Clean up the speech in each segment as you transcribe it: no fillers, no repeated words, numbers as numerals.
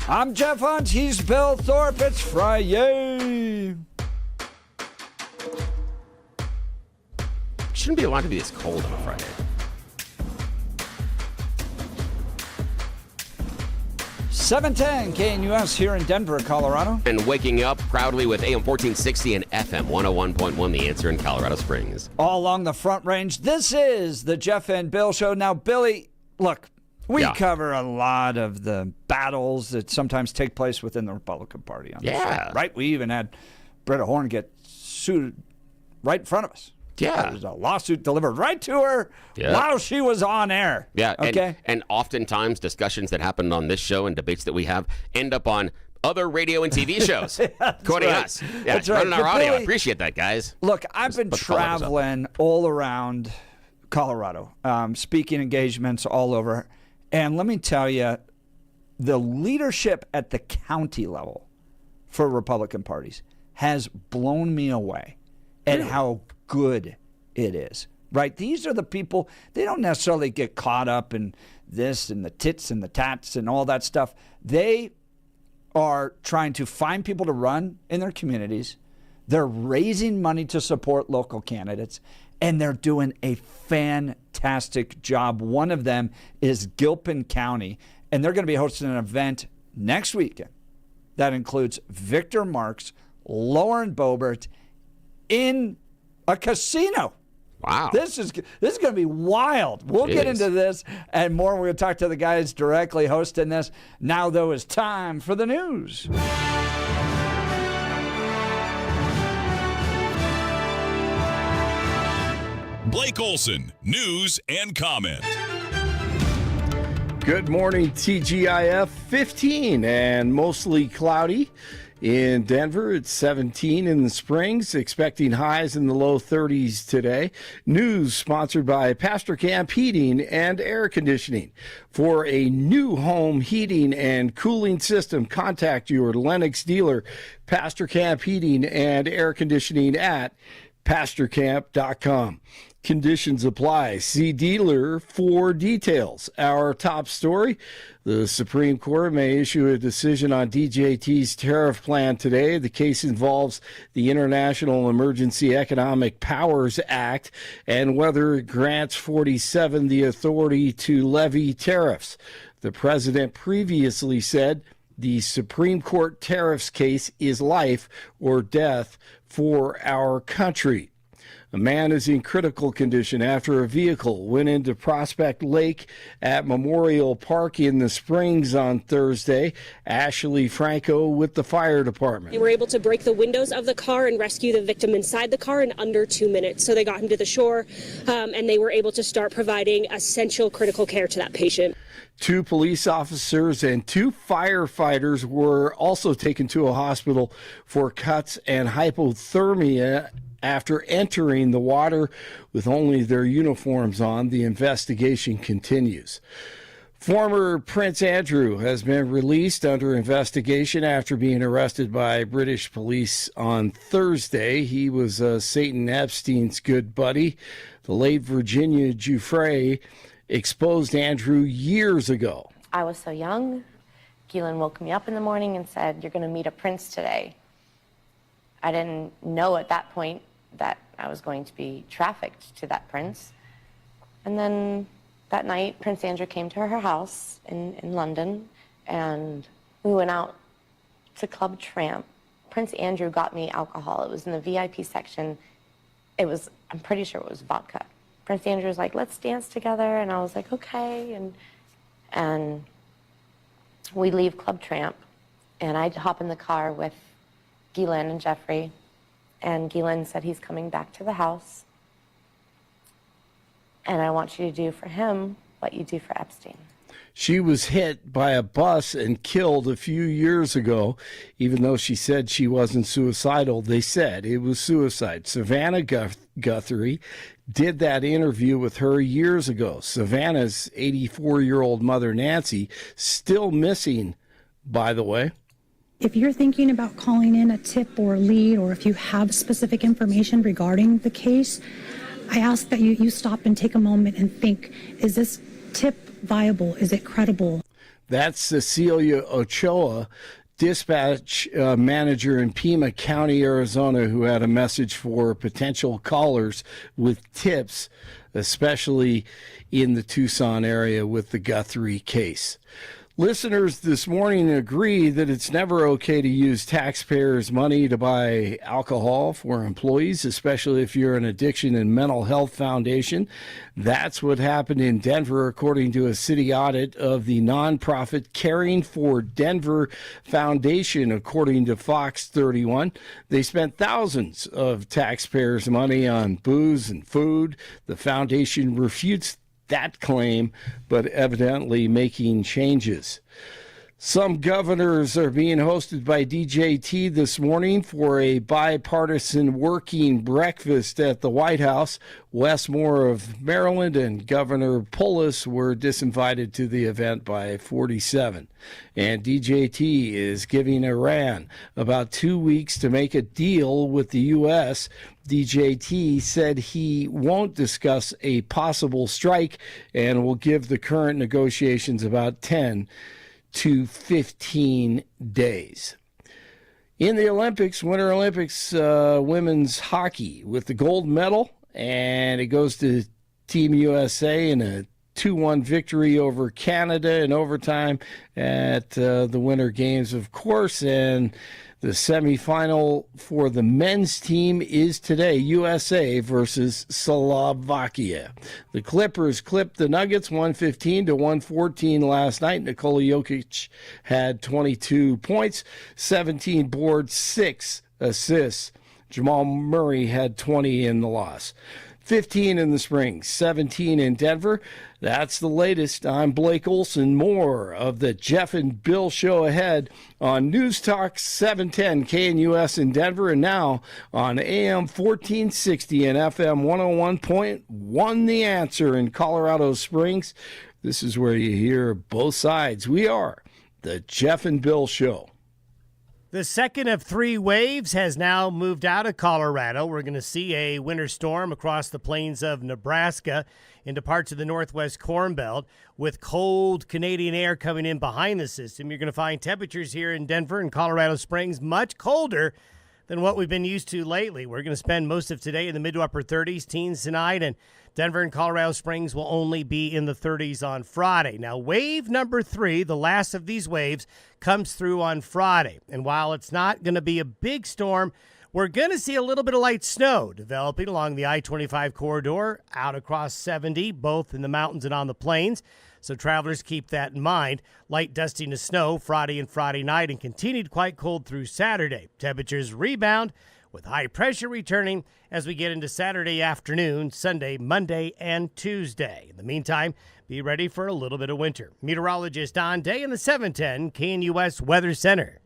I'm Jeff Hunt. He's Bill Thorpe. It's Friday. Shouldn't be allowed to be this cold on a Friday. 710 KNUS here in Denver, Colorado. And waking up proudly with AM 1460 and FM 101.1, The Answer in Colorado Springs. All along the Front Range, this is the Jeff and Bill Show. Now, Billy, look, we cover a lot of the battles that sometimes take place within the Republican Party on this show, right? We even had Britta Horn get sued right in front of us. Yeah. There was a lawsuit delivered right to her while she was on air. Yeah. Okay. And oftentimes discussions that happen on this show and debates that we have end up on other radio and TV shows, quoting us. Yeah, that's right. Running our audio. Billy, I appreciate that, guys. Look, I've been traveling all around Colorado, speaking engagements all over. And let me tell you, the leadership at the county level for Republican parties has blown me away at how good it is, right? These are the people, they don't necessarily get caught up in this and the tits and the tats and all that stuff. They are trying to find people to run in their communities. They're raising money to support local candidates, and they're doing a fantastic job. One of them is Gilpin County, and they're going to be hosting an event next weekend that includes Victor Marks, Lauren Boebert in a casino. Wow. This is going to be wild. We'll get into this and more. We're going to talk to the guys directly hosting this. Now, though, it's time for the news. Blake Olson, news and comment. Good morning, TGIF. 15 and mostly cloudy. In Denver, it's 17 in the Springs, expecting highs in the low 30s today. News sponsored by Pastor Camp Heating and Air Conditioning. For a new home heating and cooling system, contact your Lennox dealer, Pastor Camp Heating and Air Conditioning at pastorcamp.com. Conditions apply. See dealer for details. Our top story, the Supreme Court may issue a decision on DJT's tariff plan today. The case involves the International Emergency Economic Powers Act and whether it grants 47 the authority to levy tariffs. The president previously said the Supreme Court tariffs case is life or death for our country. A man is in critical condition after a vehicle went into Prospect Lake at Memorial Park in the Springs on Thursday. Ashley Franco with the fire department. They were able to break the windows of the car and rescue the victim inside the car in under 2 minutes. So they got him to the shore, and they were able to start providing essential critical care to that patient. 2 police officers and 2 firefighters were also taken to a hospital for cuts and hypothermia after entering the water with only their uniforms on. The investigation continues. Former Prince Andrew has been released under investigation after being arrested by British police on Thursday. He was Satan Epstein's good buddy. The late Virginia Giuffre exposed Andrew years ago. I was so young. Keelan woke me up in the morning and said, "You're going to meet a prince today." I didn't know at that point that I was going to be trafficked to that prince. And then that night, Prince Andrew came to her house in London, and we went out to Club Tramp. Prince Andrew got me alcohol. It was in the VIP section. I'm pretty sure it was vodka. Prince Andrew was like, "Let's dance together." And I was like, okay. And we leave Club Tramp, and I hop in the car with Gillen and Jeffrey. And Gillen said he's coming back to the house. And I want you to do for him what you do for Epstein. She was hit by a bus and killed a few years ago. Even though she said she wasn't suicidal, they said it was suicide. Savannah Guthrie did that interview with her years ago. Savannah's 84-year-old mother, Nancy, still missing, by the way. If you're thinking about calling in a tip or a lead, or if you have specific information regarding the case, I ask that you stop and take a moment and think, is this tip viable? Is it credible? That's Cecilia Ochoa, dispatch manager in Pima County, Arizona, who had a message for potential callers with tips, especially in the Tucson area with the Guthrie case. Listeners this morning agree that it's never okay to use taxpayers' money to buy alcohol for employees, especially if you're an addiction and mental health foundation. That's what happened in Denver, according to a city audit of the nonprofit Caring for Denver Foundation, according to Fox 31. They spent thousands of taxpayers' money on booze and food. The foundation refutes that claim, but evidently making changes. Some governors are being hosted by DJT this morning for a bipartisan working breakfast at the White House. Wes Moore of Maryland and Governor Polis were disinvited to the event by 47. And DJT is giving Iran about 2 weeks to make a deal with the U.S. DJT said he won't discuss a possible strike and will give the current negotiations about 10 to 15 days. In the Olympics, Winter Olympics, women's hockey with the gold medal, and it goes to Team USA in a 2-1 victory over Canada in overtime at the Winter Games, of course. And the semifinal for the men's team is today, USA versus Slovakia. The Clippers clipped the Nuggets 115-114 last night. Nikola Jokic had 22 points, 17 boards, 6 assists. Jamal Murray had 20 in the loss. 15 in the spring, 17 in Denver. That's the latest. I'm Blake Olson. More of the Jeff and Bill Show ahead on News Talk 710 KNUS in Denver, and now on AM 1460 and FM 101.1 The Answer in Colorado Springs. This is where you hear both sides. We are the Jeff and Bill Show. The second of 3 waves has now moved out of Colorado. We're going to see a winter storm across the plains of Nebraska into parts of the northwest Corn Belt with cold Canadian air coming in behind the system. You're going to find temperatures here in Denver and Colorado Springs much colder than what we've been used to lately. We're going to spend most of today in the mid to upper 30s, teens tonight, and Denver and Colorado Springs will only be in the 30s on Friday. Now, wave number 3, the last of these waves, comes through on Friday. And while it's not going to be a big storm, we're going to see a little bit of light snow developing along the I-25 corridor, out across 70, both in the mountains and on the plains. So travelers keep that in mind. Light dusting to snow Friday and Friday night, and continued quite cold through Saturday. Temperatures rebound with high pressure returning as we get into Saturday afternoon, Sunday, Monday, and Tuesday. In the meantime, be ready for a little bit of winter. Meteorologist Don Day in the 710 KNUS Weather Center.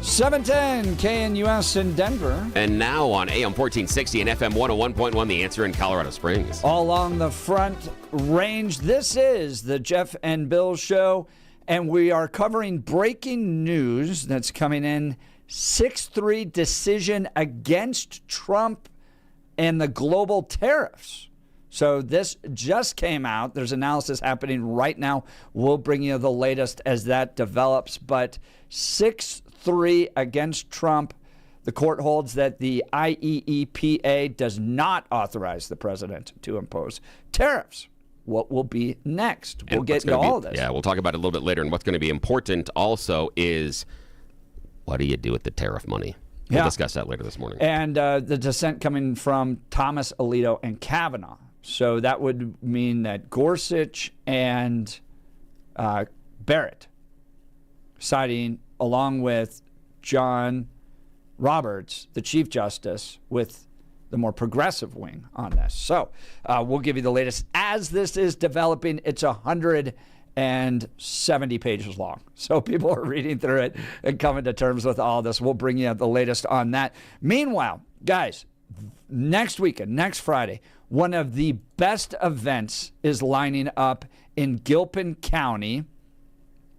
.710 KNUS in Denver. And now on AM 1460 and FM 101.1 The Answer in Colorado Springs. All along the front range, this is the Jeff and Bill Show, and we are covering breaking news that's coming in. 6-3 decision against Trump and the global tariffs. So this just came out. There's analysis happening right now. We'll bring you the latest as that develops. But 6-3 6-3 against Trump. The court holds that the IEEPA does not authorize the president to impose tariffs. What will be next? We'll get into all of this. Yeah, we'll talk about it a little bit later. And what's going to be important also is, what do you do with the tariff money? We'll discuss that later this morning. And the dissent coming from Thomas, Alito, and Kavanaugh. So that would mean that Gorsuch and Barrett siding along with John Roberts, the Chief Justice, with the more progressive wing on this. So we'll give you the latest. As this is developing, it's 170 pages long. So people are reading through it and coming to terms with all this. We'll bring you the latest on that. Meanwhile, guys, next weekend, next Friday, one of the best events is lining up in Gilpin County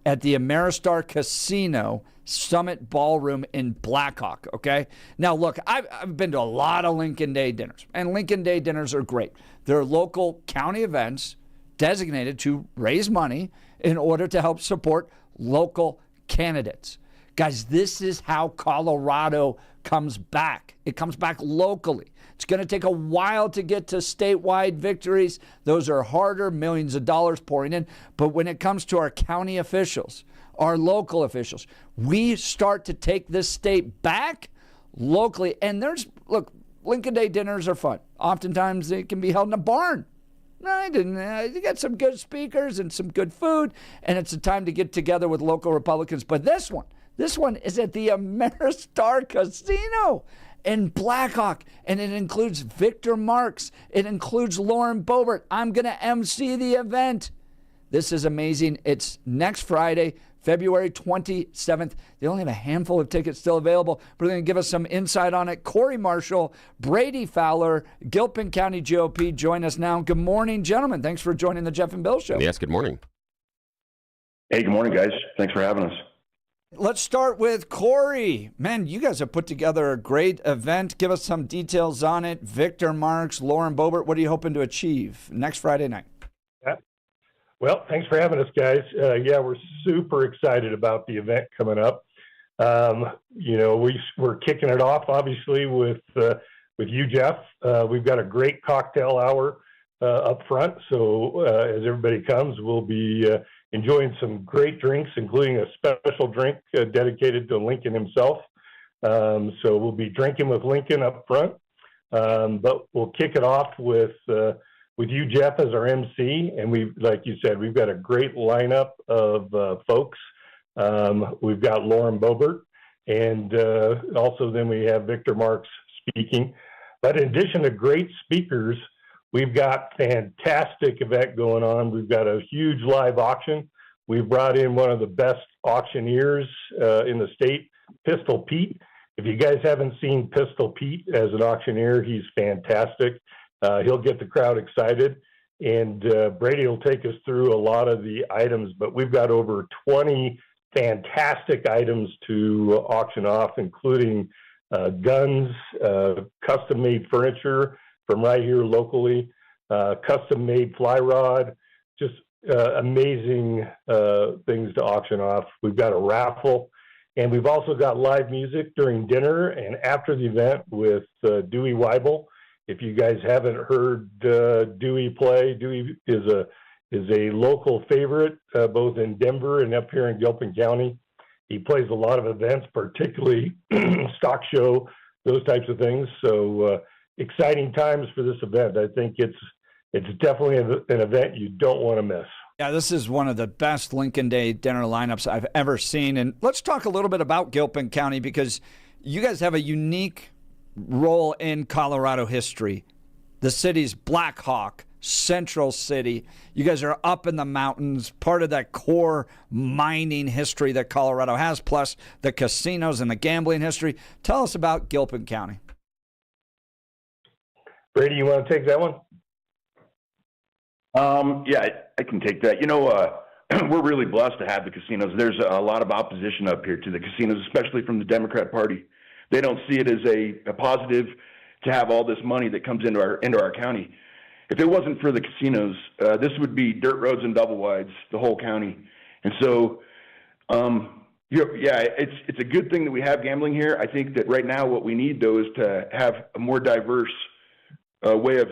at the Ameristar Casino Summit Ballroom in Blackhawk, okay? Now, look, I've been to a lot of Lincoln Day dinners, and Lincoln Day dinners are great. They're local county events designated to raise money in order to help support local candidates. Guys, this is how Colorado comes back. It comes back locally. It's going to take a while to get to statewide victories. Those are harder, millions of dollars pouring in. But when it comes to our county officials, our local officials, we start to take this state back locally. And look, Lincoln Day dinners are fun. Oftentimes they can be held in a barn, right? And you got some good speakers and some good food, and it's a time to get together with local Republicans. But this one is at the Ameristar Casino in Blackhawk, and it includes Victor Marks. It includes Lauren Boebert. I'm going to MC the event. This is amazing. It's next Friday, February 27th. They only have a handful of tickets still available, but they're going to give us some insight on it. Corey Marshall, Brady Fowler, Gilpin County GOP join us now. Good morning, gentlemen. Thanks for joining the Jeff and Bill Show. Yes, good morning. Hey, good morning, guys. Thanks for having us. Let's start with Corey. Man, you guys have put together a great event. Give us some details on it. Victor Marks, Lauren Boebert, what are you hoping to achieve next Friday night? Well, thanks for having us, guys. We're super excited about the event coming up. We're kicking it off, obviously, with you, Jeff. We've got a great cocktail hour up front. So as everybody comes, we'll be enjoying some great drinks, including a special drink dedicated to Lincoln himself. So we'll be drinking with Lincoln up front. But we'll kick it off with you, Jeff, as our MC. And like you said, we've got a great lineup of folks. We've got Lauren Boebert, and also then we have Victor Marks speaking. But in addition to great speakers, we've got fantastic event going on. We've got a huge live auction. We've brought in one of the best auctioneers in the state, Pistol Pete. If you guys haven't seen Pistol Pete as an auctioneer, he's fantastic. He'll get the crowd excited. And Brady will take us through a lot of the items, but we've got over 20 fantastic items to auction off, including guns, custom-made furniture from right here locally, custom-made fly rod, just amazing things to auction off. We've got a raffle, and we've also got live music during dinner and after the event with Dewey Weibel. If you guys haven't heard Dewey play, Dewey is a local favorite, both in Denver and up here in Gilpin County. He plays a lot of events, particularly stock show, those types of things. So exciting times for this event. I think it's definitely an event you don't want to miss. Yeah, this is one of the best Lincoln Day dinner lineups I've ever seen. And let's talk a little bit about Gilpin County, because you guys have a unique role in Colorado history. The city's Black Hawk, Central City. You guys are up in the mountains, part of that core mining history that Colorado has, plus the casinos and the gambling history. Tell us about Gilpin County. Brady, you want to take that one? Yeah, I can take that. We're really blessed to have the casinos. There's a lot of opposition up here to the casinos, especially from the Democrat Party. They don't see it as a positive to have all this money that comes into our county. If it wasn't for the casinos, this would be dirt roads and double wides, the whole county. And so, Yeah, it's a good thing that we have gambling here. I think that right now what we need, though, is to have a more diverse way of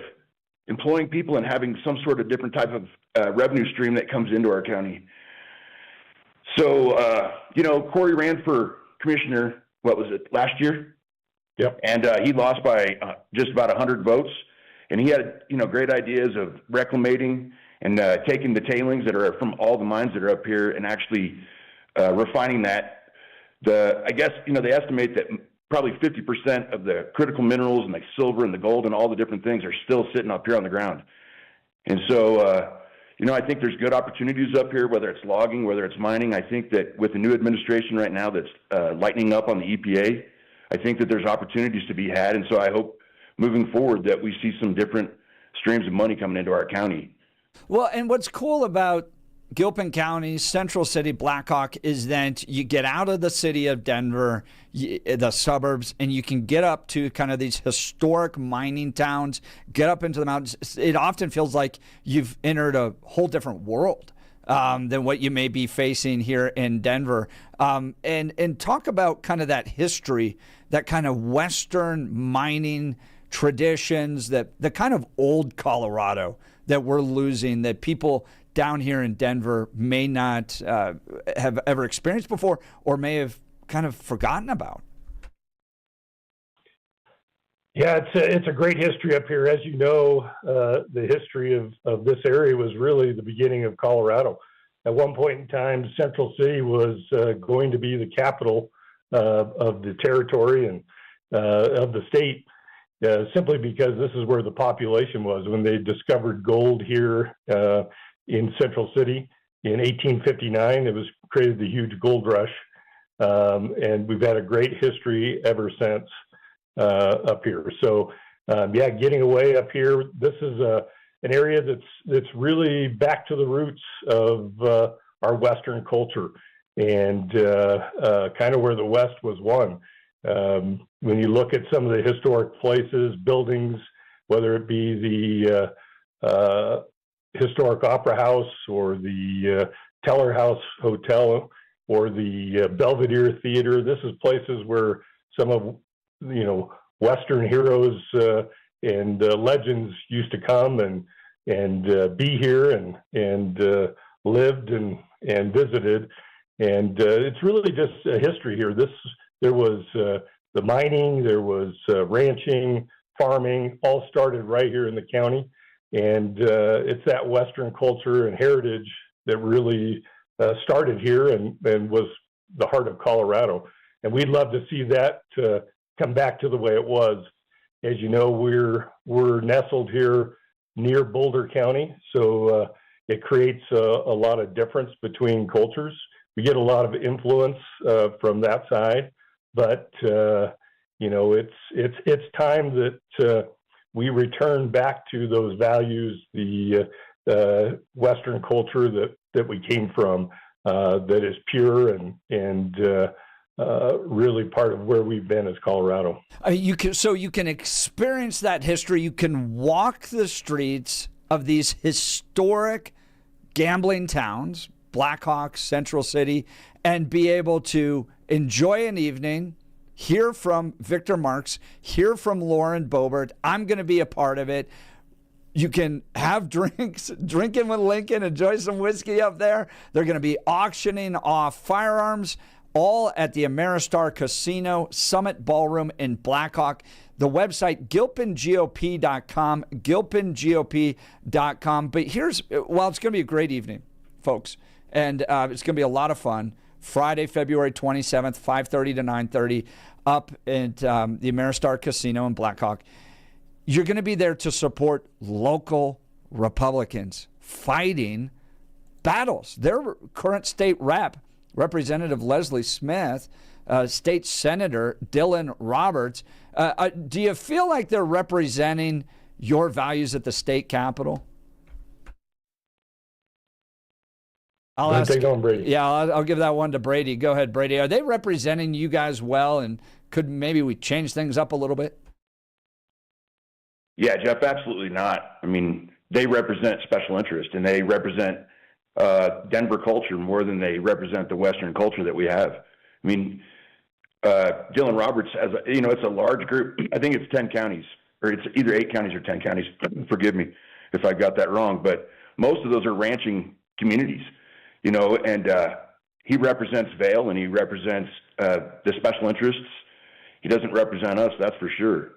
employing people and having some sort of different type of revenue stream that comes into our county. So, Corey ran for commissioner, what was it, last year? Yep. And he lost by just about 100 votes. And he had, great ideas of reclamating and taking the tailings that are from all the mines that are up here and actually refining that. I guess, they estimate that probably 50% of the critical minerals and the silver and the gold and all the different things are still sitting up here on the ground. And so, I think there's good opportunities up here, whether it's logging, whether it's mining. I think that with the new administration right now that's lightening up on the EPA, I think that there's opportunities to be had. And so I hope moving forward that we see some different streams of money coming into our county. Well, and what's cool about Gilpin County, Central City, Blackhawk is that you get out of the city of Denver, the suburbs, and you can get up to kind of these historic mining towns, get up into the mountains. It often feels like you've entered a whole different world than what you may be facing here in Denver. And talk about kind of that history, that kind of Western mining traditions, that the kind of old Colorado that we're losing, that people down here in Denver may not have ever experienced before or may have kind of forgotten about. Yeah, it's a great history up here. As you know, the history of this area was really the beginning of Colorado. At one point in time, Central City was going to be the capital of the territory and of the state, simply because this is where the population was. When they discovered gold here in Central City in 1859, it was created the huge gold rush, and we've had a great history ever since up here. So, getting away up here, this is an area that's really back to the roots of our Western culture and kind of where the West was won. When you look at some of the historic places, buildings, whether it be the Historic Opera House or the Teller House Hotel or the Belvedere Theater, this is places where some of, Western heroes and legends used to come and be here and lived and visited. And it's really just a history here. There was the mining, there was ranching, farming, all started right here in the county. And it's that Western culture and heritage that really started here and was the heart of Colorado. And we'd love to see that come back to the way it was. As you know, we're nestled here near Boulder County, so it creates a lot of difference between cultures. We get a lot of influence from that side, but it's time that we return back to those values, the Western culture that we came from, that is pure and really part of where we've been as Colorado. You can experience that history. You can walk the streets of these historic gambling towns, Blackhawk, Central City, and be able to enjoy an evening, hear from Victor Marks, hear from Lauren Boebert. I'm going to be a part of it. You can have drinks, drinking with Lincoln, enjoy some whiskey up there. They're going to be auctioning off firearms, all at the Ameristar Casino Summit Ballroom in Blackhawk. The website, gilpingop.com, gilpingop.com. But it's going to be a great evening, folks, and it's going to be a lot of fun. Friday, February 27th, 5:30 to 9:30, up at the Ameristar Casino in Blackhawk. You're going to be there to support local Republicans fighting battles. Their current state rep, Representative Leslie Smith, State Senator Dylan Roberts, do you feel like they're representing your values at the state capitol? Take on Brady. Yeah, I'll give that one to Brady. Go ahead, Brady. Are they representing you guys well, and could maybe we change things up a little bit? Yeah, Jeff, absolutely not. I mean, they represent special interest, and they represent Denver culture more than they represent the Western culture that we have. I mean, Dylan Roberts, it's a large group. I think it's 10 counties, or it's either 8 counties or 10 counties. Forgive me if I got that wrong, but most of those are ranching communities, and he represents Vail and he represents the special interests. He doesn't represent us, that's for sure.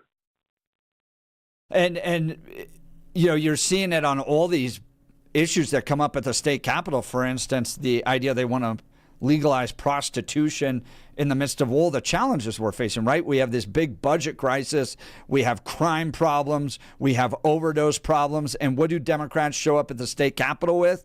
And you're seeing it on all these issues that come up at the state capitol. For instance, the idea they want to legalize prostitution in the midst of all the challenges we're facing, right? We have this big budget crisis. We have crime problems. We have overdose problems. And what do Democrats show up at the state capitol with?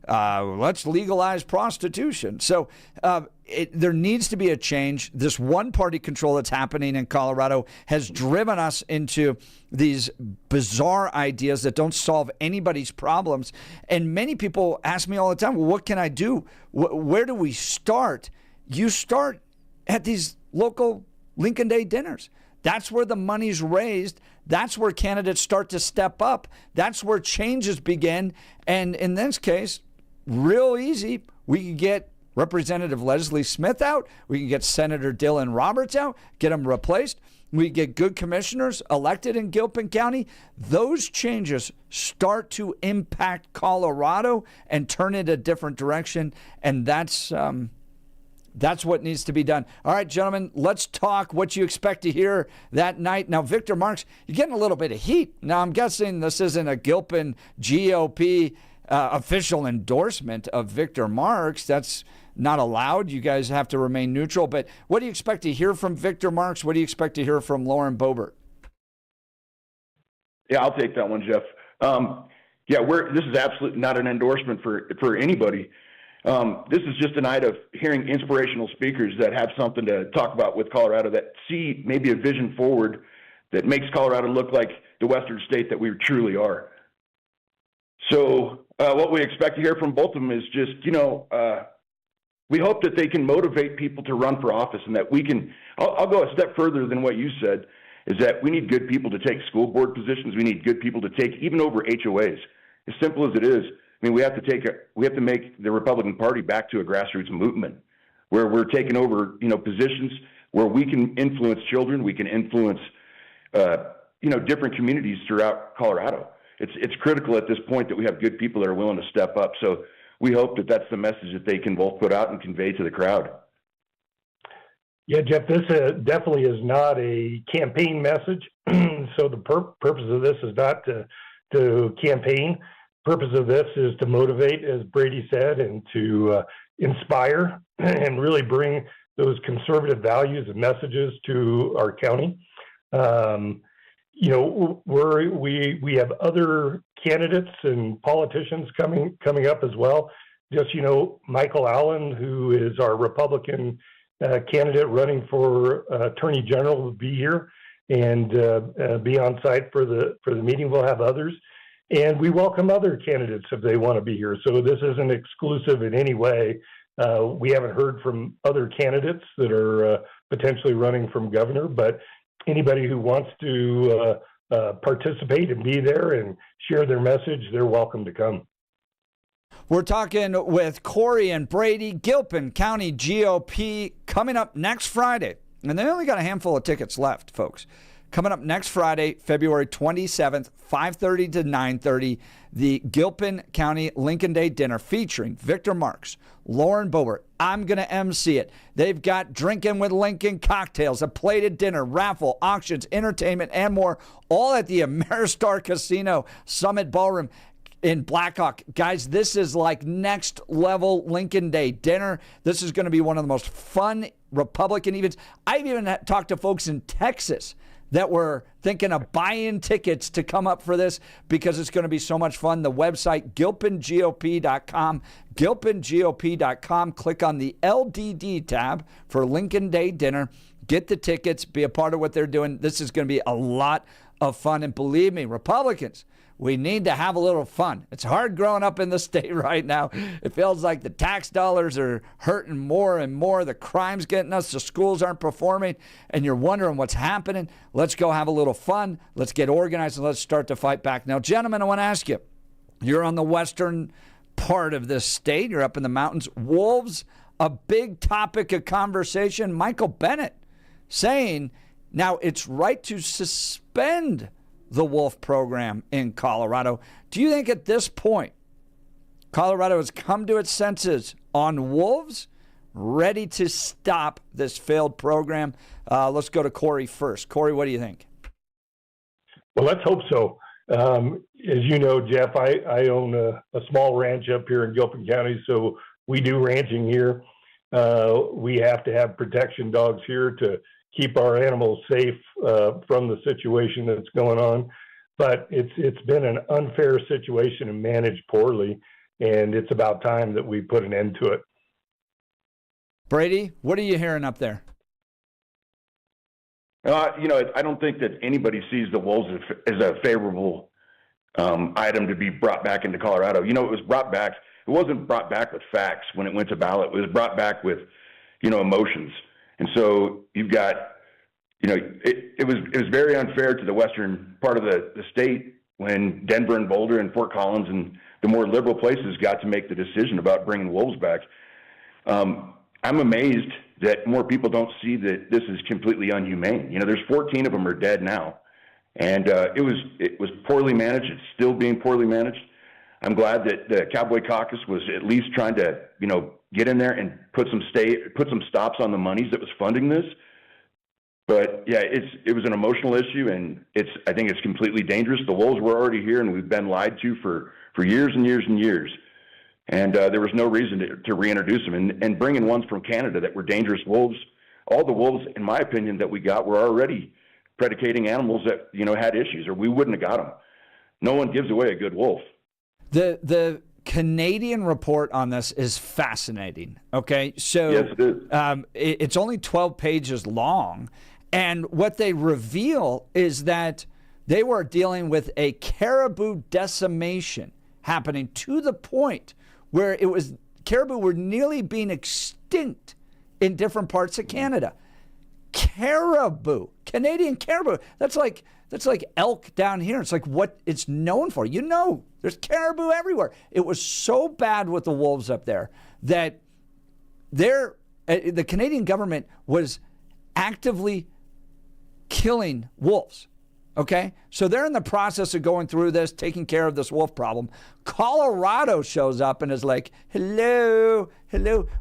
Let's legalize prostitution. So there needs to be a change. This one-party control that's happening in Colorado has driven us into these bizarre ideas that don't solve anybody's problems. And many people ask me all the time, well, what can I do? Where do we start? You start at these local Lincoln Day dinners. That's where the money's raised. That's where candidates start to step up. That's where changes begin. And in this case, real easy, we can get Representative Leslie Smith out. We can get Senator Dylan Roberts out, get them replaced. We get good commissioners elected in Gilpin County. Those changes start to impact Colorado and turn it a different direction. And that's what needs to be done. All right, gentlemen, let's talk what you expect to hear that night. Now, Victor Marks, you're getting a little bit of heat. Now, I'm guessing this isn't a Gilpin GOP official endorsement of Victor Marks. That's not allowed. You guys have to remain neutral. But what do you expect to hear from Victor Marks? What do you expect to hear from Lauren Boebert? Yeah, I'll take that one, Jeff. This is absolutely not an endorsement for anybody. This is just a night of hearing inspirational speakers that have something to talk about with Colorado, that see maybe a vision forward that makes Colorado look like the Western state that we truly are. So what we expect to hear from both of them is just, we hope that they can motivate people to run for office, and that we can, I'll go a step further than what you said, is that we need good people to take school board positions. We need good people to take even over HOAs. As simple as it is, I mean, we have to make the Republican Party back to a grassroots movement where we're taking over, positions where we can influence children, we can influence, different communities throughout Colorado. It's critical at this point that we have good people that are willing to step up. So we hope that that's the message that they can both put out and convey to the crowd. Yeah, Jeff, this definitely is not a campaign message. So the purpose of this is not to campaign. Purpose of this is to motivate, as Brady said, and to inspire and really bring those conservative values and messages to our county. We have other candidates and politicians coming up as well. Just, Michael Allen, who is our Republican candidate running for Attorney General, will be here and be on site for the meeting. We'll have others. And we welcome other candidates if they want to be here. So this isn't exclusive in any way. We haven't heard from other candidates that are potentially running from governor, but anybody who wants to participate and be there and share their message, they're welcome to come. We're talking with Corey and Brady, Gilpin County GOP, coming up next Friday. And they only got a handful of tickets left, folks. Coming up next Friday, February 27th, 5:30 to 9:30, the Gilpin County Lincoln Day Dinner featuring Victor Marks, Lauren Boebert. I'm going to MC it. They've got Drinking with Lincoln cocktails, a plated dinner, raffle, auctions, entertainment, and more, all at the Ameristar Casino Summit Ballroom in Blackhawk. Guys, this is like next level Lincoln Day dinner. This is going to be one of the most fun Republican events. I've even talked to folks in Texas that were thinking of buying tickets to come up for this because it's going to be so much fun. The website, gilpingop.com, gilpingop.com. Click on the LDD tab for Lincoln Day dinner. Get the tickets. Be a part of what they're doing. This is going to be a lot of fun. And believe me, Republicans, we need to have a little fun. It's hard growing up in the state right now. It feels like the tax dollars are hurting more and more. The crime's getting us. The schools aren't performing. And you're wondering what's happening. Let's go have a little fun. Let's get organized and let's start to fight back. Now, gentlemen, I want to ask you, you're on the western part of this state. You're up in the mountains. Wolves a big topic of conversation. Michael Bennett saying now it's right to suspend the wolf program in Colorado. Do you think at this point Colorado has come to its senses on wolves, ready to stop this failed program? Let's go to Corey first. Corey, what do you think? Well, let's hope so. As you know, Jeff, I own a small ranch up here in Gilpin County, so we do ranching here. We have to have protection dogs here to keep our animals safe from the situation that's going on. But it's been an unfair situation and managed poorly, and it's about time that we put an end to it. Brady, what are you hearing up there? I don't think that anybody sees the wolves as a favorable item to be brought back into Colorado. It was brought back. It wasn't brought back with facts when it went to ballot. It was brought back with, emotions. And so you've got, it was very unfair to the western part of the state when Denver and Boulder and Fort Collins and the more liberal places got to make the decision about bringing wolves back. I'm amazed that more people don't see that this is completely unhumane. There's 14 of them are dead now, and it was poorly managed. It's still being poorly managed. I'm glad that the Cowboy Caucus was at least trying to, get in there and put some stops on the monies that was funding this. But yeah, it was an emotional issue, and I think it's completely dangerous. The wolves were already here, and we've been lied to for years and years and years. And there was no reason to reintroduce them. And bringing ones from Canada that were dangerous wolves, all the wolves, in my opinion, that we got were already predicating animals that, had issues, or we wouldn't have got them. No one gives away a good wolf. The Canadian report on this is fascinating, okay? So yes, it is. It's only 12 pages long, and what they reveal is that they were dealing with a caribou decimation happening to the point where caribou were nearly being extinct in different parts of Canada. Caribou, Canadian caribou. That's like elk down here. It's like what it's known for. There's caribou everywhere. It was so bad with the wolves up there that the Canadian government was actively killing wolves. Okay, so they're in the process of going through this, taking care of this wolf problem. Colorado shows up and is like, hello,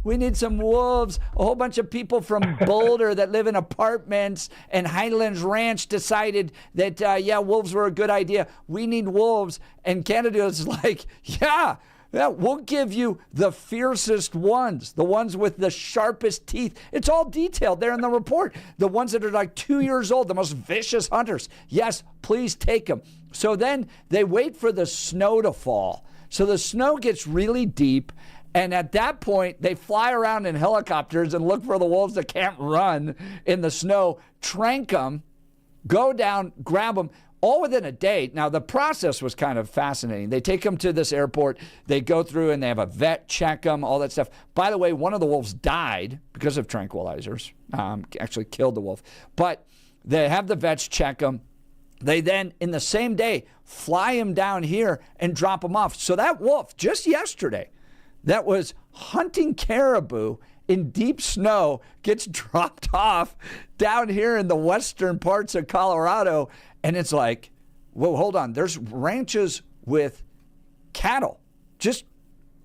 we need some wolves. A whole bunch of people from Boulder that live in apartments and Highlands Ranch decided that, wolves were a good idea. We need wolves. And Canada is like, yeah, we'll give you the fiercest ones, the ones with the sharpest teeth. It's all detailed there in the report. The ones that are like 2 years old, the most vicious hunters. Yes, please take them. So then they wait for the snow to fall. So the snow gets really deep. And at that point, they fly around in helicopters and look for the wolves that can't run in the snow, trank them, go down, grab them. All within a day. Now, the process was kind of fascinating. They take them to this airport. They go through and they have a vet check them, all that stuff. By the way, one of the wolves died because of tranquilizers, actually killed the wolf. But they have the vets check them. They then, in the same day, fly him down here and drop him off. So that wolf, just yesterday, that was hunting caribou in deep snow, gets dropped off down here in the western parts of Colorado. And it's like, whoa, hold on. There's ranches with cattle just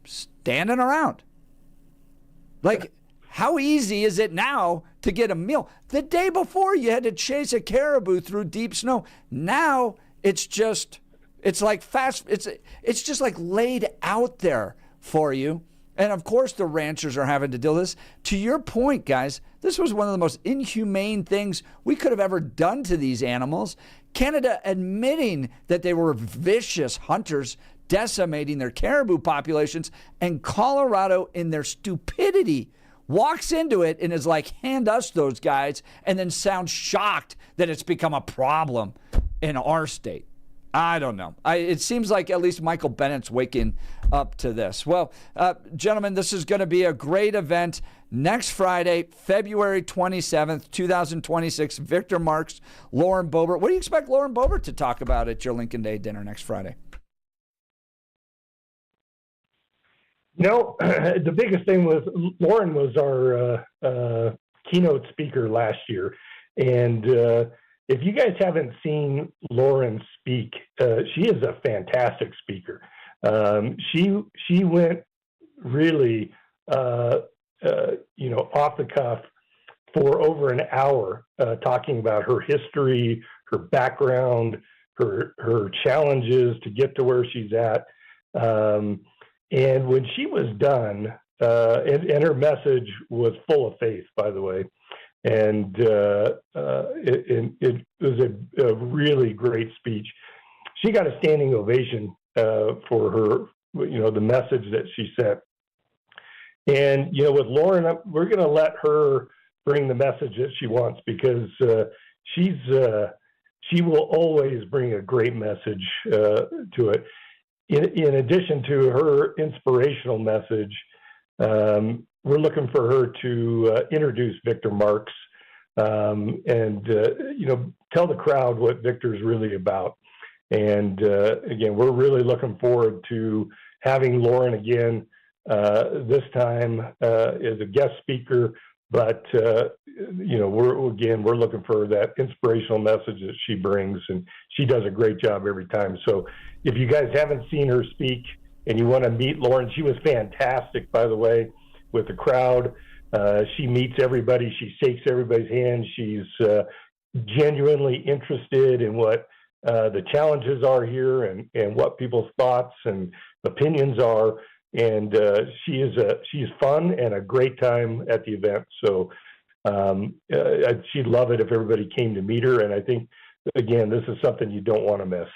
standing around. Like, how easy is it now to get a meal? The day before, you had to chase a caribou through deep snow. Now, it's just like laid out there for you. And of course, the ranchers are having to deal with this. To your point, guys, this was one of the most inhumane things we could have ever done to these animals. Canada admitting that they were vicious hunters, decimating their caribou populations, and Colorado, in their stupidity, walks into it and is like, hand us those guys, and then sounds shocked that it's become a problem in our state. I don't know. It seems like at least Michael Bennett's waking up to this. Well, gentlemen, this is going to be a great event next Friday, February 27th, 2026. Victor Marks, Lauren Boebert. What do you expect Lauren Boebert to talk about at your Lincoln Day dinner next Friday? The biggest thing was Lauren was our keynote speaker last year. And if you guys haven't seen Lauren speak, she is a fantastic speaker. She went really, off the cuff for over an hour, talking about her history, her background, her challenges to get to where she's at. And when she was done, and her message was full of faith, by the way, and it was a really great speech. She got a standing ovation for her, the message that she sent. And, with Lauren, we're going to let her bring the message that she wants, because she will always bring a great message to it. In addition to her inspirational message, we're looking for her to introduce Victor Marx and tell the crowd what Victor's really about. And again, we're really looking forward to having Lauren again, this time as a guest speaker. But we're looking for that inspirational message that she brings, and she does a great job every time. So if you guys haven't seen her speak and you want to meet Lauren, she was fantastic, by the way, with the crowd. She meets everybody. She shakes everybody's hand. She's genuinely interested in what the challenges are here and what people's thoughts and opinions are. And she's fun and a great time at the event. So she'd love it if everybody came to meet her. And I think, again, this is something you don't want to miss.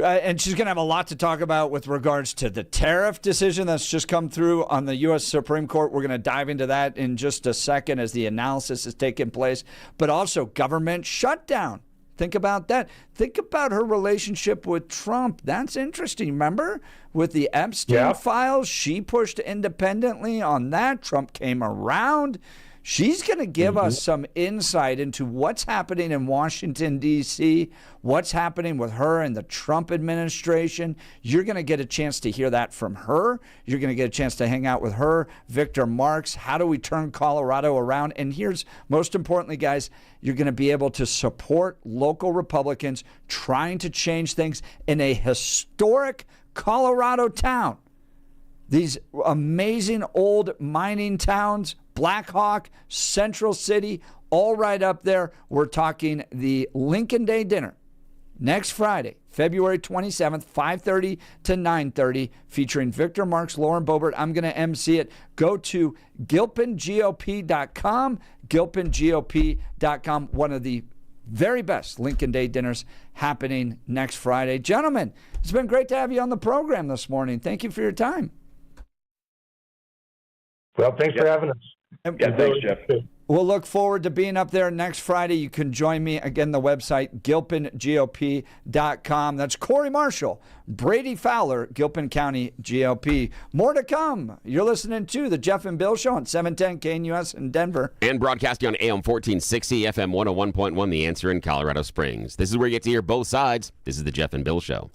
And she's going to have a lot to talk about with regards to the tariff decision that's just come through on the U.S. Supreme Court. We're going to dive into that in just a second as the analysis is taking place, but also government shutdown. Think about that. Think about her relationship with Trump. That's interesting. Remember with the Epstein files, she pushed independently on that. Trump came around. She's going to give us some insight into what's happening in Washington, D.C., what's happening with her and the Trump administration. You're going to get a chance to hear that from her. You're going to get a chance to hang out with her, Victor Marx. How do we turn Colorado around? And here's, most importantly, guys, you're going to be able to support local Republicans trying to change things in a historic Colorado town. These amazing old mining towns, Black Hawk, Central City, all right up there. We're talking the Lincoln Day dinner next Friday, February 27th, 5:30 to 9:30, featuring Victor Marx, Lauren Boebert. I'm going to MC it. Go to gilpingop.com, gilpingop.com, one of the very best Lincoln Day dinners happening next Friday. Gentlemen, it's been great to have you on the program this morning. Thank you for your time. Well, thanks for having us. Yeah, thanks, Jeff. We'll look forward to being up there next Friday. You can join me. Again, the website, gilpingop.com. That's Corey Marshall, Brady Fowler, Gilpin County GOP. More to come. You're listening to The Jeff and Bill Show on 710 KNUS in Denver. And broadcasting on AM 1460, FM 101.1, The Answer in Colorado Springs. This is where you get to hear both sides. This is The Jeff and Bill Show.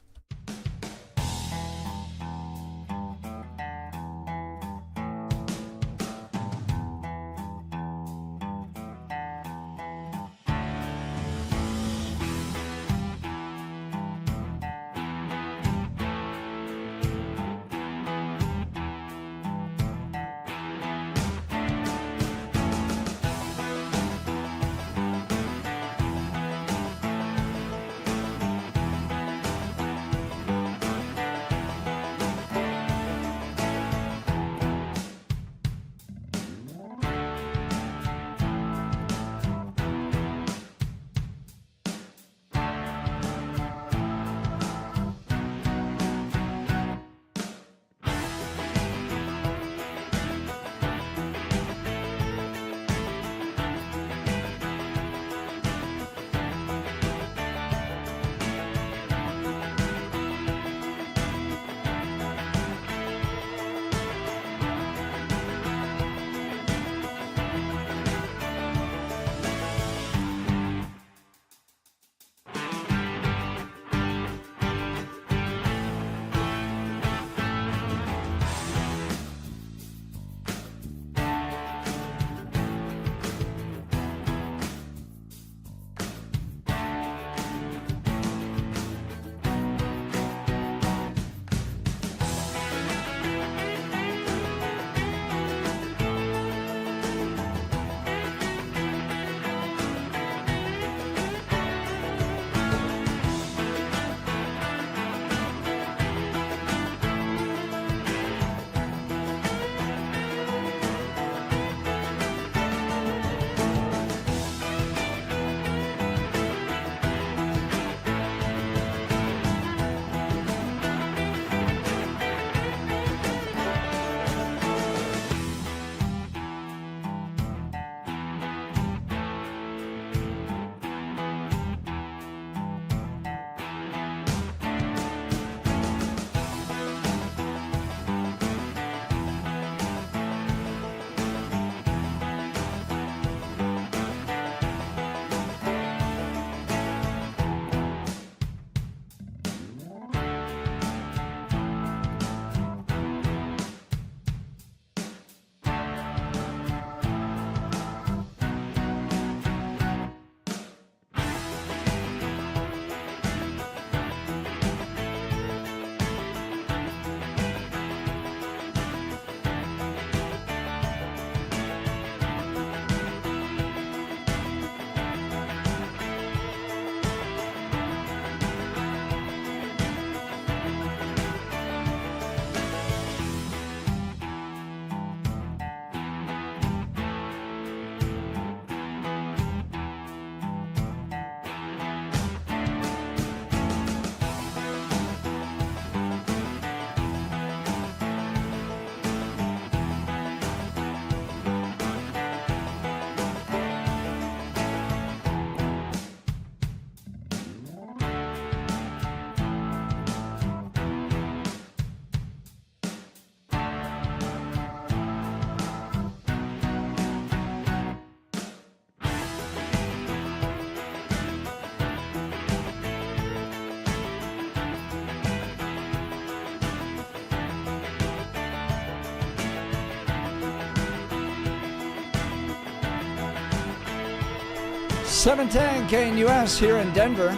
710 KNUS here in Denver.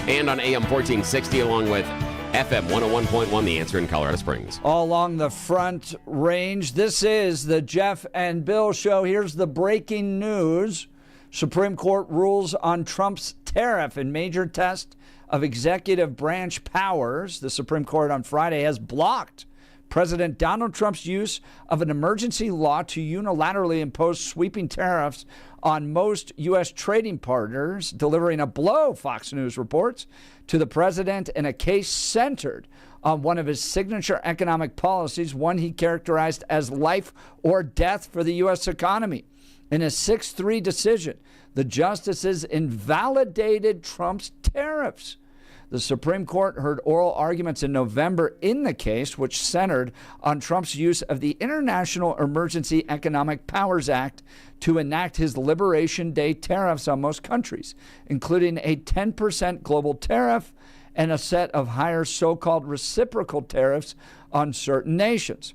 And on AM 1460 along with FM 101.1, The Answer in Colorado Springs. All along the Front Range. This is the Jeff and Bill Show. Here's the breaking news. Supreme Court rules on Trump's tariff in major test of executive branch powers. The Supreme Court on Friday has blocked President Donald Trump's use of an emergency law to unilaterally impose sweeping tariffs on most U.S. trading partners, delivering a blow, Fox News reports, to the president in a case centered on one of his signature economic policies, one he characterized as life or death for the U.S. economy. In a 6-3 decision, the justices invalidated Trump's tariffs. The Supreme Court heard oral arguments in November in the case, which centered on Trump's use of the International Emergency Economic Powers Act to enact his Liberation Day tariffs on most countries, including a 10% global tariff and a set of higher so-called reciprocal tariffs on certain nations.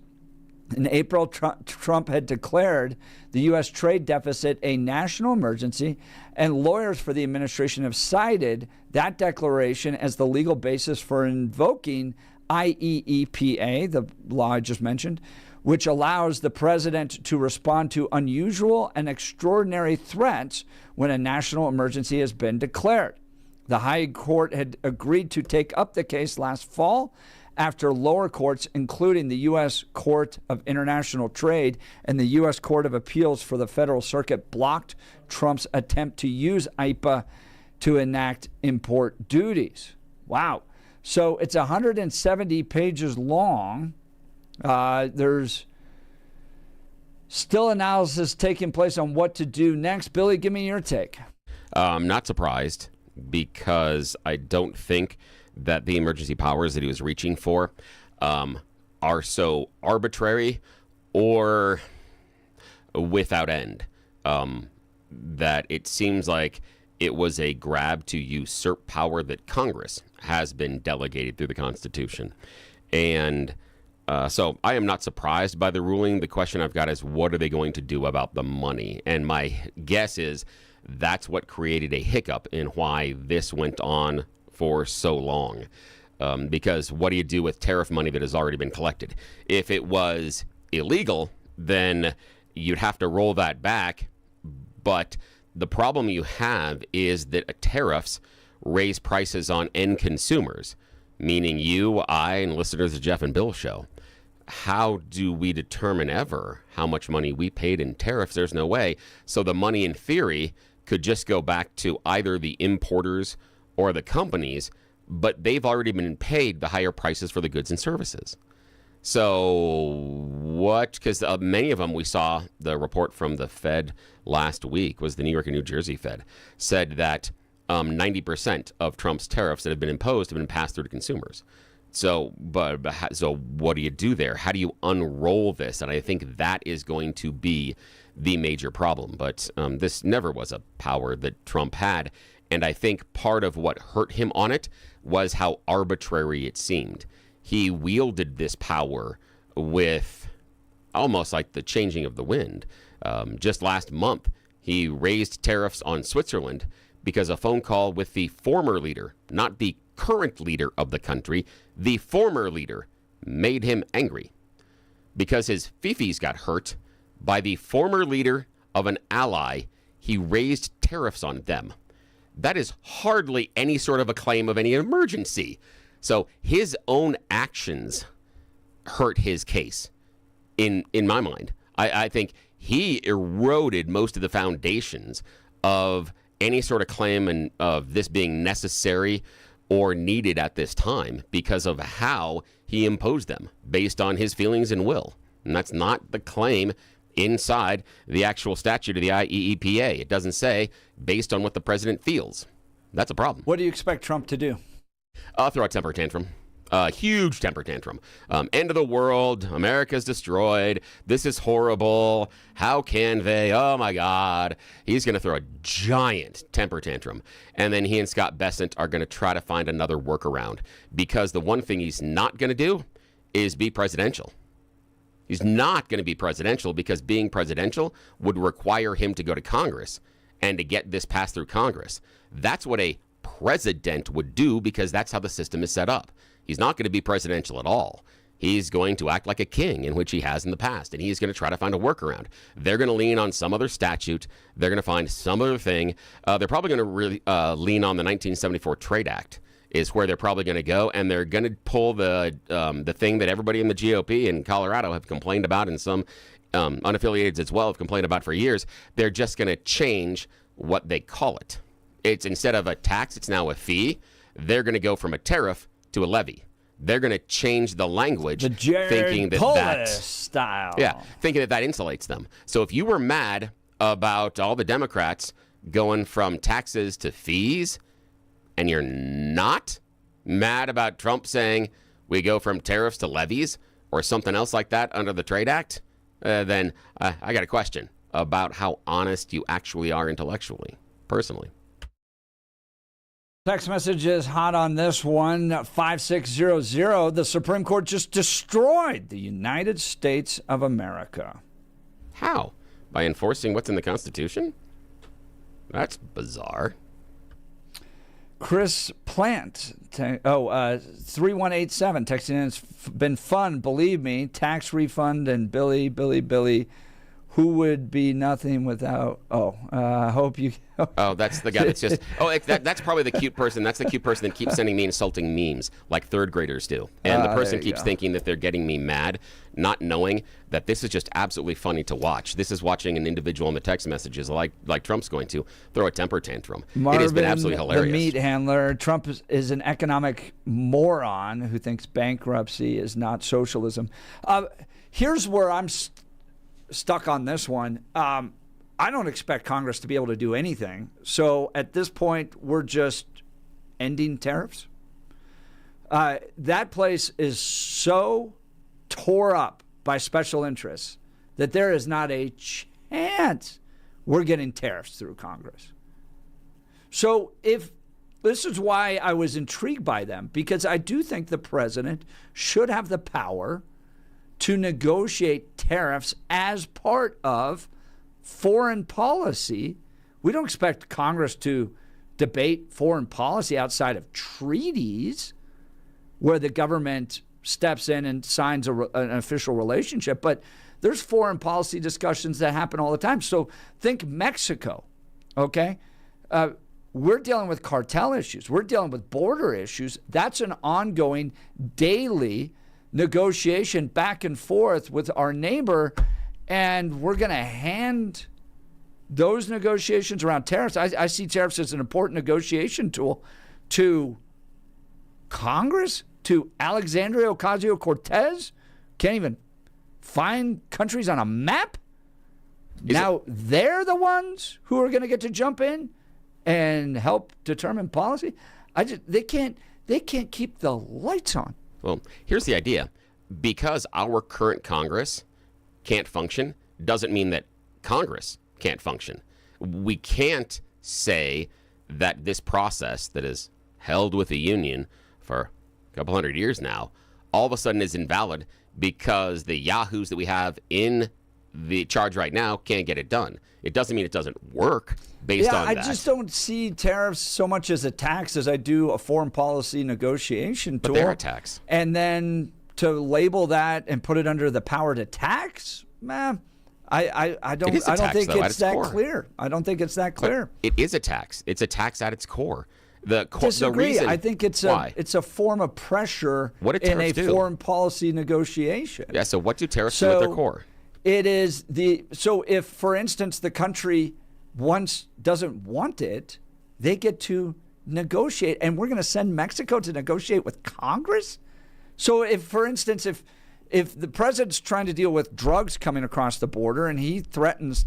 In April, Trump had declared the U.S. trade deficit a national emergency, and lawyers for the administration have cited that declaration as the legal basis for invoking IEEPA, the law I just mentioned, which allows the president to respond to unusual and extraordinary threats when a national emergency has been declared. The High Court had agreed to take up the case last fall after lower courts, including the U.S. Court of International Trade and the U.S. Court of Appeals for the Federal Circuit, blocked Trump's attempt to use IEEPA to enact import duties. Wow. So it's 170 pages long. There's still analysis taking place on what to do next. Billy, give me your take. I'm not surprised because I don't think that the emergency powers that he was reaching for are so arbitrary or without end. That it seems like it was a grab to usurp power that Congress has been delegated through the Constitution. And so I am not surprised by the ruling. The question I've got is, what are they going to do about the money? And my guess is that's what created a hiccup in why this went on for so long. Because what do you do with tariff money that has already been collected? If it was illegal, then you'd have to roll that back. But the problem you have is that tariffs raise prices on end consumers, meaning you, I, and listeners of Jeff and Bill Show. How do we determine ever how much money we paid in tariffs? There's no way. So the money, in theory, could just go back to either the importers or the companies, but they've already been paid the higher prices for the goods and services. So what, because many of them, we saw the report from the Fed last week, was the New York and New Jersey Fed, said that 90% of Trump's tariffs that have been imposed have been passed through to consumers. So what do you do there? How do you unroll this? And I think that is going to be the major problem. But this never was a power that Trump had. And I think part of what hurt him on it was how arbitrary it seemed. He wielded this power with almost like the changing of the wind. Just last month, he raised tariffs on Switzerland because a phone call with the former leader, not the current leader of the country, the former leader, made him angry because his fifis got hurt by the former leader of an ally. He raised tariffs on them. That is hardly any sort of a claim of any emergency. So his own actions hurt his case, in my mind. I think he eroded most of the foundations of any sort of claim and of this being necessary or needed at this time because of how he imposed them based on his feelings and will. And that's not the claim inside the actual statute of the IEEPA. It doesn't say based on what the president feels. That's a problem. What do you expect Trump to do? Throw a temper tantrum. Huge temper tantrum. End of the world. America's destroyed. This is horrible. How can they? Oh, my God. He's going to throw a giant temper tantrum. And then he and Scott Bessent are going to try to find another workaround. Because the one thing he's not going to do is be presidential. He's not going to be presidential because being presidential would require him to go to Congress and to get this passed through Congress. That's what a president would do, because that's how the system is set up. He's not going to be presidential at all. He's going to act like a king, in which he has in the past, and he's going to try to find a workaround. They're going to lean on some other statute. They're going to find some other thing. They're probably going to really lean on the 1974 Trade Act is where they're probably going to go, and they're going to pull the thing that everybody in the GOP in Colorado have complained about, and some unaffiliated as well have complained about for years. They're just going to change what they call it. It's instead of a tax, it's now a fee. They're going to go from a tariff to a levy. They're going to change the language, the Jared thinking that style. Yeah, thinking that insulates them. So if you were mad about all the Democrats going from taxes to fees, and you're not mad about Trump saying we go from tariffs to levies or something else like that under the Trade Act, then I got a question about how honest you actually are intellectually, personally. Text message is hot on this one, 5600. The Supreme Court just destroyed the United States of America. How? By enforcing what's in the Constitution? That's bizarre. Chris Plant, 3187, texting in, it's been fun, believe me. Tax refund and Billy, who would be nothing without, hope you... Oh, that's the guy that's just... that's probably the cute person. That's the cute person that keeps sending me insulting memes like third graders do. And the person keeps thinking that they're getting me mad, not knowing that this is just absolutely funny to watch. This is watching an individual in the text messages like Trump's going to throw a temper tantrum. Marvin, it has been absolutely hilarious. The meat handler, Trump is an economic moron who thinks bankruptcy is not socialism. Here's where I'm stuck on this one. I don't expect Congress to be able to do anything. So at this point, we're just ending tariffs. That place is so tore up by special interests that there is not a chance we're getting tariffs through Congress. So this is why I was intrigued by them, because I do think the president should have the power to negotiate tariffs as part of foreign policy. We don't expect Congress to debate foreign policy outside of treaties where the government steps in and signs an official relationship. But there's foreign policy discussions that happen all the time. So think Mexico, okay? We're dealing with cartel issues. We're dealing with border issues. That's an ongoing daily negotiation back and forth with our neighbor, and we're going to hand those negotiations around tariffs. I see tariffs as an important negotiation tool to Congress, to Alexandria Ocasio-Cortez. Can't even find countries on a map. Now they're the ones who are going to get to jump in and help determine policy. They can't keep the lights on. Well, here's the idea. Because our current Congress can't function, doesn't mean that Congress can't function. We can't say that this process that is held with the union for a couple hundred years now all of a sudden is invalid because the yahoos that we have in the charge right now can't get it done. It doesn't mean it doesn't work based on that. I just don't see tariffs so much as a tax as I do a foreign policy negotiation tool. But they're a tax. And then to label that and put it under the power to tax, I don't think it's that clear. I don't think it's that clear. But it is a tax. It's a tax at its core. Disagree. The reason, I think it's a form of pressure in a foreign policy negotiation. Yeah. So what do tariffs do at their core? It is so if, for instance, the country once doesn't want it, they get to negotiate, and we're going to send Mexico to negotiate with Congress. So if, for instance, if the president's trying to deal with drugs coming across the border and he threatens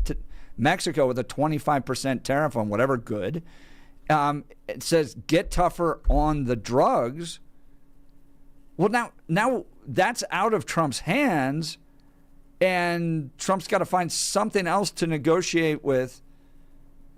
Mexico with a 25% tariff on whatever good, it says get tougher on the drugs. Well, now that's out of Trump's hands. And Trump's got to find something else to negotiate with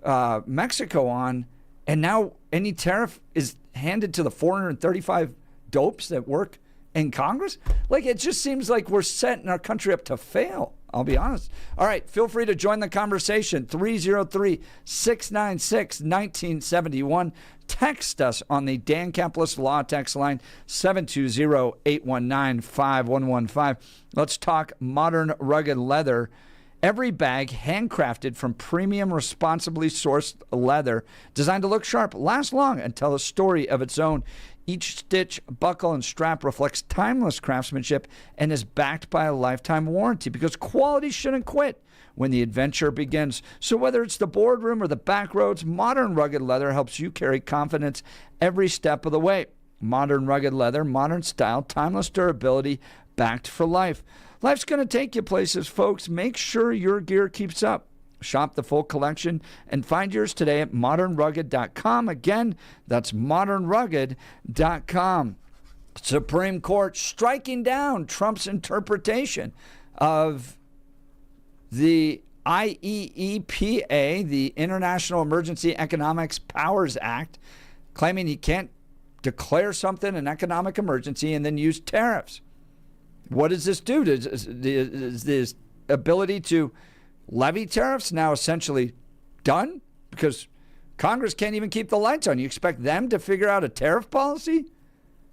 Mexico on. And now any tariff is handed to the 435 dopes that work in Congress. Like, it just seems like we're setting our country up to fail. I'll be honest. All right, feel free to join the conversation. 303-696-1971. Text us on the Dan Caplis Law text line, 720-819-5115. Let's talk modern rugged leather. Every bag handcrafted from premium, responsibly sourced leather, designed to look sharp, last long, and tell a story of its own. Each stitch, buckle, and strap reflects timeless craftsmanship and is backed by a lifetime warranty, because quality shouldn't quit when the adventure begins. So whether it's the boardroom or the back roads, modern rugged leather helps you carry confidence every step of the way. Modern rugged leather, modern style, timeless durability, backed for life. Life's going to take you places, folks. Make sure your gear keeps up. Shop the full collection and find yours today at modernrugged.com. Again, that's modernrugged.com. Supreme Court striking down Trump's interpretation of the IEEPA, the International Emergency Economics Powers Act, claiming he can't declare something an economic emergency and then use tariffs. What does this do? Is this ability to levy tariffs now essentially done? Because Congress can't even keep the lights on. You expect them to figure out a tariff policy?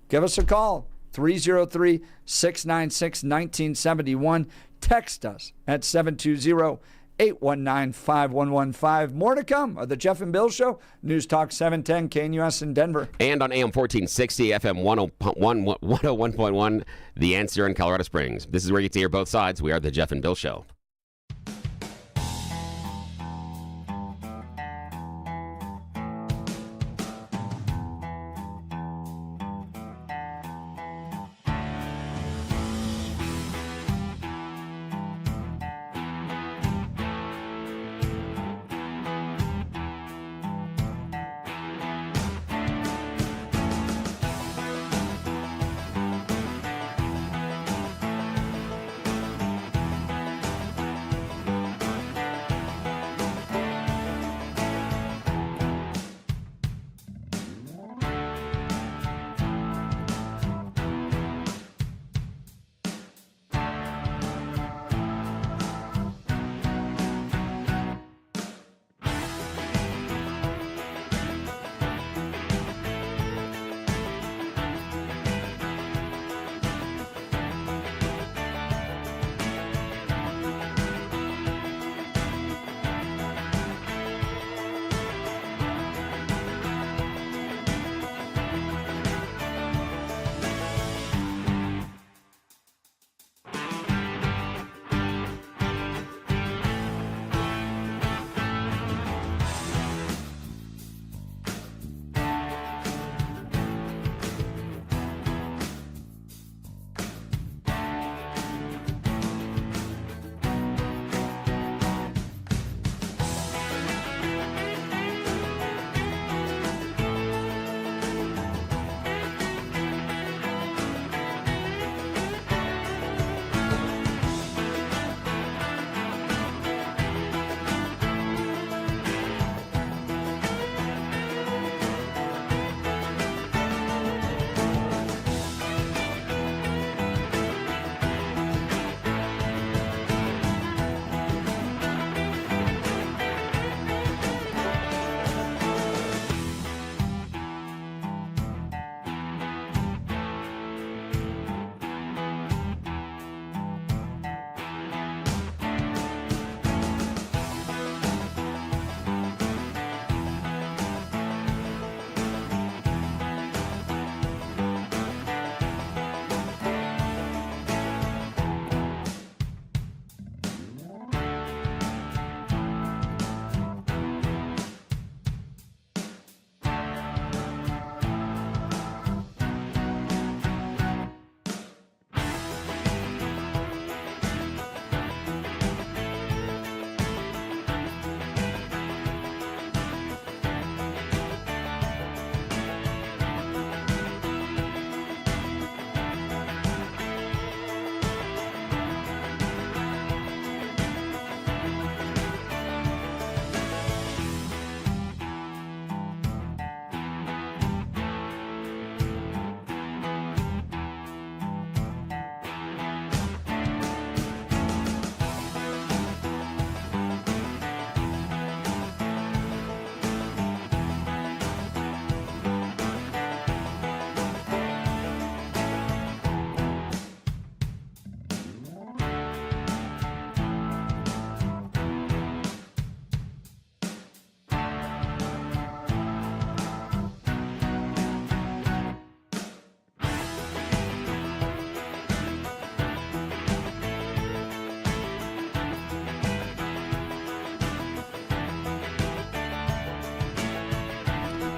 Give us a call, 303-696-1971. Text us at 720-819-5115. More to come of the Jeff and Bill Show. News Talk 710 KNUS in Denver. And on AM 1460, FM 101.1, The Answer in Colorado Springs. This is where you get to hear both sides. We are the Jeff and Bill Show.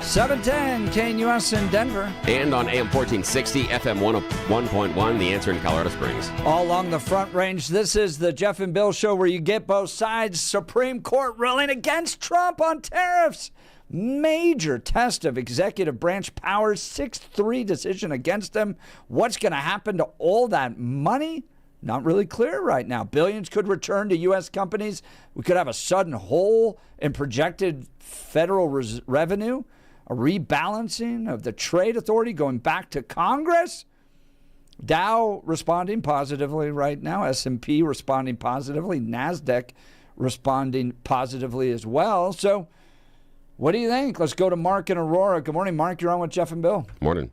710 KNUS in Denver. And on AM 1460, FM 101.1, The Answer in Colorado Springs. All along the Front Range, this is the Jeff and Bill Show where you get both sides. Supreme Court ruling against Trump on tariffs. Major test of executive branch powers, 6-3 decision against him. What's going to happen to all that money? Not really clear right now. Billions could return to U.S. companies. We could have a sudden hole in projected federal revenue, a rebalancing of the trade authority going back to Congress. Dow responding positively right now. S&P responding positively. NASDAQ responding positively as well. So what do you think? Let's go to Mark in Aurora. Good morning, Mark. You're on with Jeff and Bill. Morning.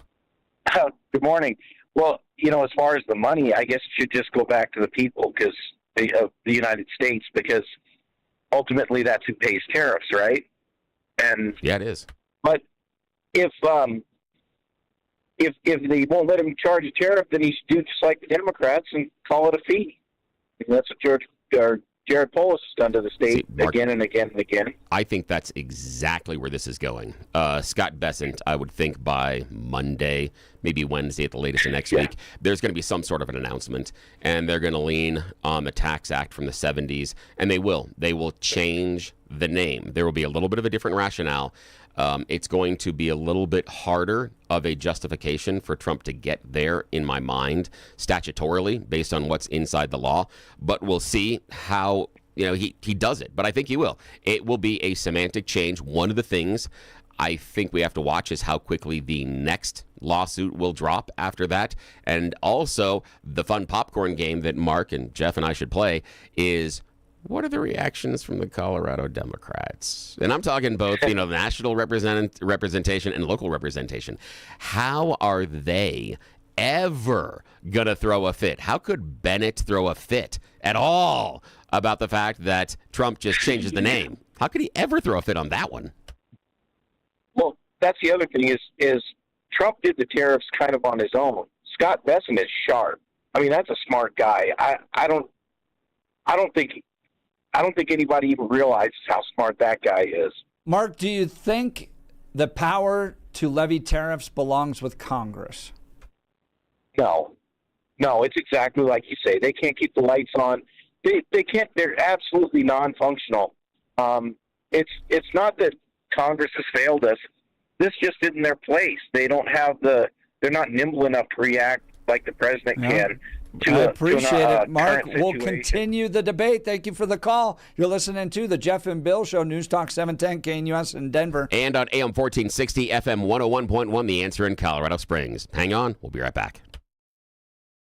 Good morning. Well, as far as the money, I guess it should just go back to the people of the United States, because ultimately that's who pays tariffs, right? And yeah, it is. But if they won't let him charge a tariff, then he should do just like the Democrats and call it a fee. And that's what Jared Polis has done to the state. Mark, again and again and again. I think that's exactly where this is going. Scott Bessent, I would think by Monday, maybe Wednesday at the latest of next week, there's going to be some sort of an announcement, and they're going to lean on the Tax Act from the 70s, and they will. They will change the name. There will be a little bit of a different rationale. It's going to be a little bit harder of a justification for Trump to get there, in my mind, statutorily, based on what's inside the law. But we'll see how he does it. But I think he will. It will be a semantic change. One of the things I think we have to watch is how quickly the next lawsuit will drop after that. And also, the fun popcorn game that Mark and Jeff and I should play is, what are the reactions from the Colorado Democrats? And I'm talking both, national representation and local representation. How are they ever going to throw a fit? How could Bennett throw a fit at all about the fact that Trump just changes the name? How could he ever throw a fit on that one? Well, that's the other thing is Trump did the tariffs kind of on his own. Scott Bessent is sharp. I mean, that's a smart guy. I don't think anybody even realizes how smart that guy is. Mark, do you think the power to levy tariffs belongs with Congress? No, it's exactly like you say. They can't keep the lights on. They can't. They're absolutely non-functional. It's not that Congress has failed us. This just isn't their place. They don't have they're not nimble enough to react like the president can. I appreciate it, Mark. We'll continue the debate. Thank you for the call. You're listening to the Jeff and Bill Show, News Talk 710 KNUS in Denver. And on AM 1460, FM 101.1, The Answer in Colorado Springs. Hang on. We'll be right back.